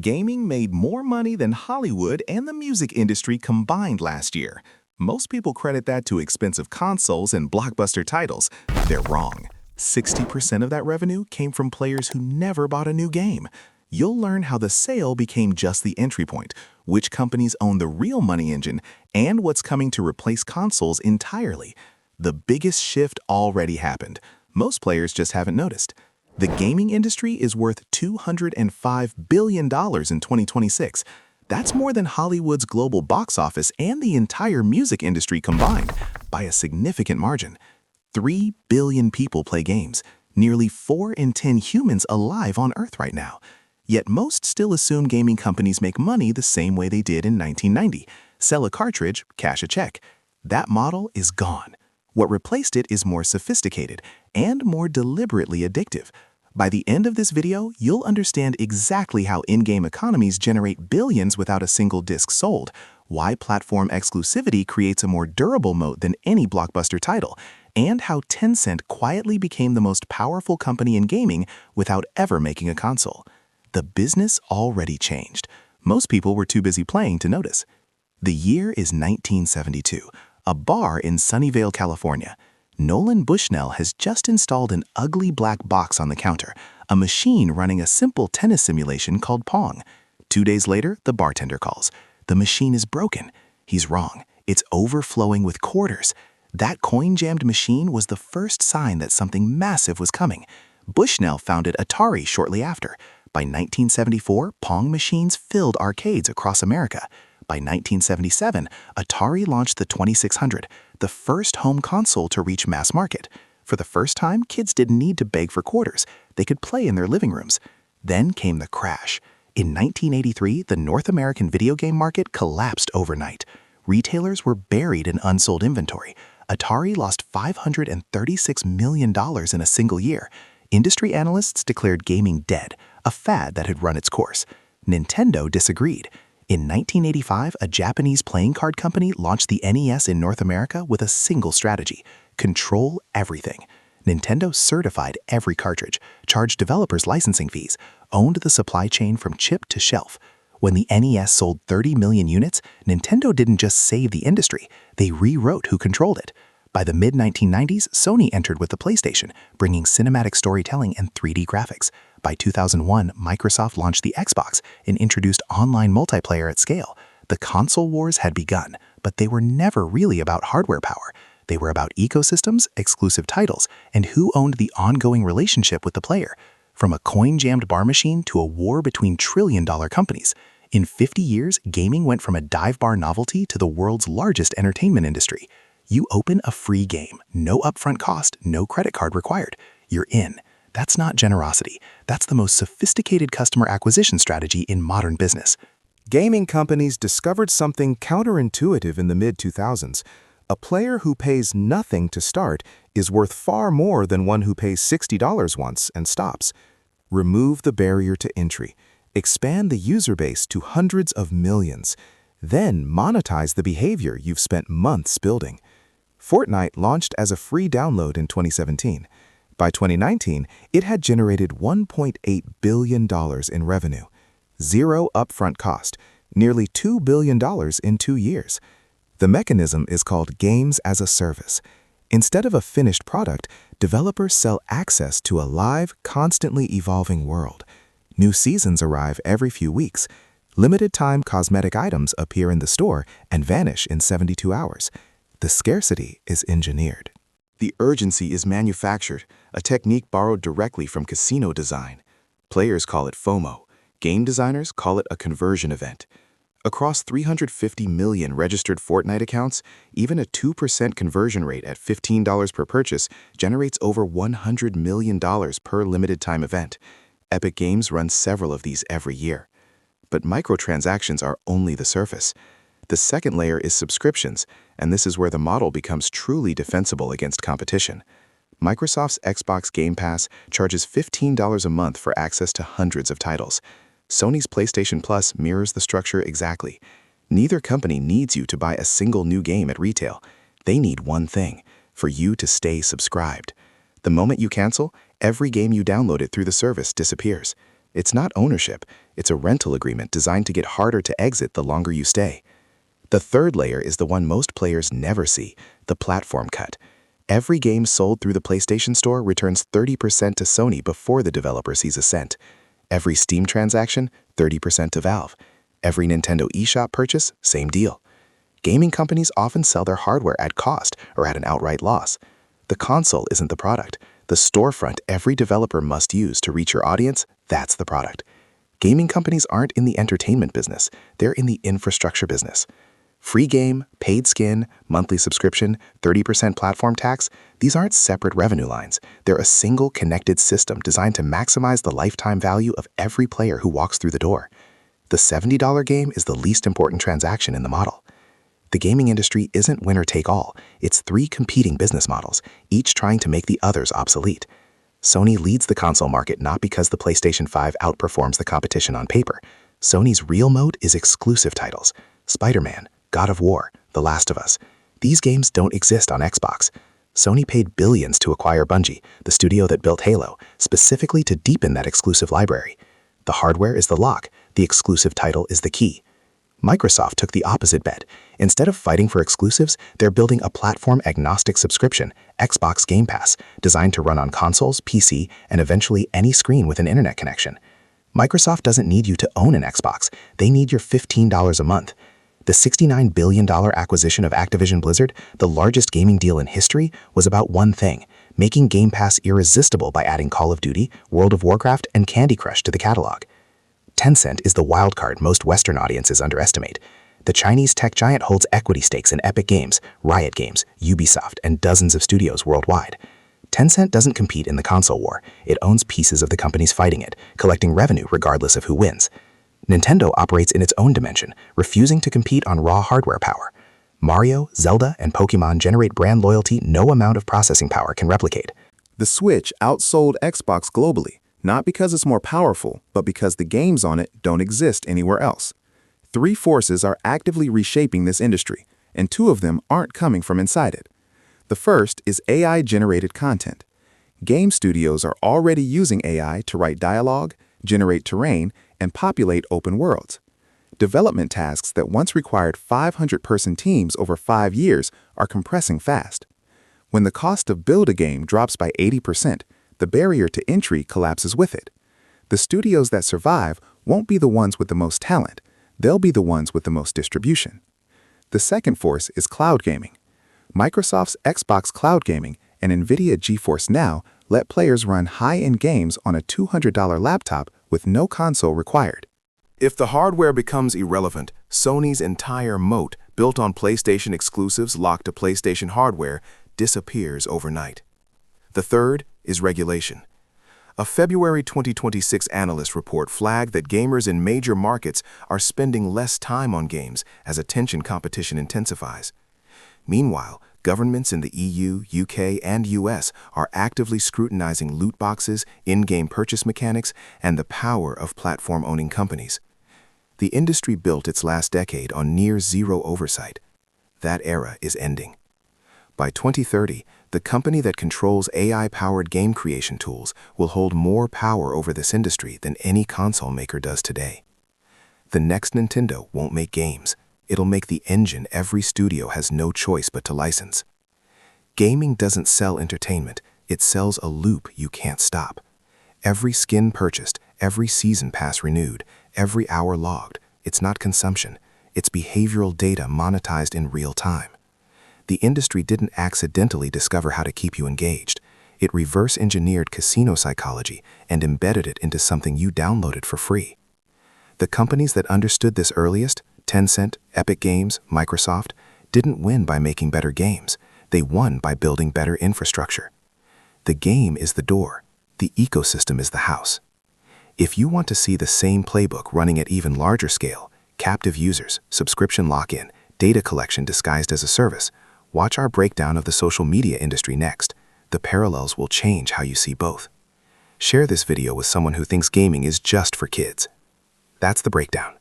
Gaming made more money than Hollywood and the music industry combined last year. Most people credit that to expensive consoles and blockbuster titles. They're wrong. 60% of that revenue came from players who never bought a new game. You'll learn how the sale became just the entry point, which companies own the real money engine, and what's coming to replace consoles entirely. The biggest shift already happened. Most players just haven't noticed. The gaming industry is worth $205 billion in 2026. That's more than Hollywood's global box office and the entire music industry combined, by a significant margin. 3 billion people play games, nearly 4 in 10 humans alive on Earth right now. Yet most still assume gaming companies make money the same way they did in 1990. Sell a cartridge, cash a check. That model is gone. What replaced it is more sophisticated and more deliberately addictive. By the end of this video, you'll understand exactly how in-game economies generate billions without a single disc sold, why platform exclusivity creates a more durable moat than any blockbuster title, and how Tencent quietly became the most powerful company in gaming without ever making a console. The business already changed. Most people were too busy playing to notice. The year is 1972. A bar in Sunnyvale, California. Nolan Bushnell has just installed an ugly black box on the counter, a machine running a simple tennis simulation called Pong. 2 days later, the bartender calls. The machine is broken. He's wrong. It's overflowing with quarters. That coin-jammed machine was the first sign that something massive was coming. Bushnell founded Atari shortly after. By 1974, Pong machines filled arcades across America. By 1977, Atari launched the 2600, the first home console to reach mass market. For the first time, kids didn't need to beg for quarters. They could play in their living rooms. Then came the crash. In 1983, the North American video game market collapsed overnight. Retailers were buried in unsold inventory. Atari lost $536 million in a single year. Industry analysts declared gaming dead, a fad that had run its course. Nintendo disagreed. In 1985, a Japanese playing card company launched the NES in North America with a single strategy: control everything. Nintendo certified every cartridge, charged developers licensing fees, owned the supply chain from chip to shelf. When the NES sold 30 million units, Nintendo didn't just save the industry, they rewrote who controlled it. By the mid-1990s, Sony entered with the PlayStation, bringing cinematic storytelling and 3D graphics. By 2001, Microsoft launched the Xbox and introduced online multiplayer at scale. The console wars had begun, but they were never really about hardware power. They were about ecosystems, exclusive titles, and who owned the ongoing relationship with the player. From a coin-jammed bar machine to a war between trillion-dollar companies. In 50 years, gaming went from a dive bar novelty to the world's largest entertainment industry. You open a free game, no upfront cost, no credit card required. You're in. That's not generosity. That's the most sophisticated customer acquisition strategy in modern business. Gaming companies discovered something counterintuitive in the mid-2000s. A player who pays nothing to start is worth far more than one who pays $60 once and stops. Remove the barrier to entry. Expand the user base to hundreds of millions. Then monetize the behavior you've spent months building. Fortnite launched as a free download in 2017. By 2019, it had generated $1.8 billion in revenue. Zero upfront cost, nearly $2 billion in 2 years. The mechanism is called Games as a Service. Instead of a finished product, developers sell access to a live, constantly evolving world. New seasons arrive every few weeks. Limited-time cosmetic items appear in the store and vanish in 72 hours. The scarcity is engineered. The urgency is manufactured, a technique borrowed directly from casino design. Players call it FOMO. Game designers call it a conversion event. Across 350 million registered Fortnite accounts, even a 2% conversion rate at $15 per purchase generates over $100 million per limited-time event. Epic Games runs several of these every year. But microtransactions are only the surface. The second layer is subscriptions, and this is where the model becomes truly defensible against competition. Microsoft's Xbox Game Pass charges $15 a month for access to hundreds of titles. Sony's PlayStation Plus mirrors the structure exactly. Neither company needs you to buy a single new game at retail. They need one thing: for you to stay subscribed. The moment you cancel, every game you downloaded through the service disappears. It's not ownership, it's a rental agreement designed to get harder to exit the longer you stay. The third layer is the one most players never see, the platform cut. Every game sold through the PlayStation Store returns 30% to Sony before the developer sees a cent. Every Steam transaction, 30% to Valve. Every Nintendo eShop purchase, same deal. Gaming companies often sell their hardware at cost or at an outright loss. The console isn't the product. The storefront every developer must use to reach your audience, that's the product. Gaming companies aren't in the entertainment business, they're in the infrastructure business. Free game, paid skin, monthly subscription, 30% platform tax, these aren't separate revenue lines. They're a single connected system designed to maximize the lifetime value of every player who walks through the door. The $70 game is the least important transaction in the model. The gaming industry isn't winner take all. It's three competing business models, each trying to make the others obsolete. Sony leads the console market not because the PlayStation 5 outperforms the competition on paper. Sony's real moat is exclusive titles. Spider-Man, God of War, The Last of Us. These games don't exist on Xbox. Sony paid billions to acquire Bungie, the studio that built Halo, specifically to deepen that exclusive library. The hardware is the lock, the exclusive title is the key. Microsoft took the opposite bet. Instead of fighting for exclusives, they're building a platform-agnostic subscription, Xbox Game Pass, designed to run on consoles, PC, and eventually any screen with an internet connection. Microsoft doesn't need you to own an Xbox. They need your $15 a month. The $69 billion acquisition of Activision Blizzard, the largest gaming deal in history, was about one thing: making Game Pass irresistible by adding Call of Duty, World of Warcraft, and Candy Crush to the catalog. Tencent is the wild card most Western audiences underestimate. The Chinese tech giant holds equity stakes in Epic Games, Riot Games, Ubisoft, and dozens of studios worldwide. Tencent doesn't compete in the console war. It owns pieces of the companies fighting it, collecting revenue regardless of who wins. Nintendo operates in its own dimension, refusing to compete on raw hardware power. Mario, Zelda, and Pokémon generate brand loyalty no amount of processing power can replicate. The Switch outsold Xbox globally, not because it's more powerful, but because the games on it don't exist anywhere else. Three forces are actively reshaping this industry, and two of them aren't coming from inside it. The first is AI-generated content. Game studios are already using AI to write dialogue, generate terrain, and populate open worlds. Development tasks that once required 500-person teams over 5 years are compressing fast. When the cost to build a game drops by 80%, the barrier to entry collapses with it. The studios that survive won't be the ones with the most talent. They'll be the ones with the most distribution. The second force is cloud gaming. Microsoft's Xbox Cloud Gaming and NVIDIA GeForce Now let players run high-end games on a $200 laptop with no console required. If the hardware becomes irrelevant, Sony's entire moat, built on PlayStation exclusives locked to PlayStation hardware, disappears overnight. The third is regulation. A February 2026 analyst report flagged that gamers in major markets are spending less time on games as attention competition intensifies. Meanwhile, governments in the EU, UK, and US are actively scrutinizing loot boxes, in-game purchase mechanics, and the power of platform-owning companies. The industry built its last decade on near-zero oversight. That era is ending. By 2030, the company that controls AI-powered game creation tools will hold more power over this industry than any console maker does today. The next Nintendo won't make games. It'll make the engine every studio has no choice but to license. Gaming doesn't sell entertainment, it sells a loop you can't stop. Every skin purchased, every season pass renewed, every hour logged, it's not consumption, it's behavioral data monetized in real time. The industry didn't accidentally discover how to keep you engaged. It reverse-engineered casino psychology and embedded it into something you downloaded for free. The companies that understood this earliest, Tencent, Epic Games, Microsoft, didn't win by making better games. They won by building better infrastructure. The game is the door. The ecosystem is the house. If you want to see the same playbook running at even larger scale, captive users, subscription lock-in, data collection disguised as a service, watch our breakdown of the social media industry next. The parallels will change how you see both. Share this video with someone who thinks gaming is just for kids. That's the breakdown.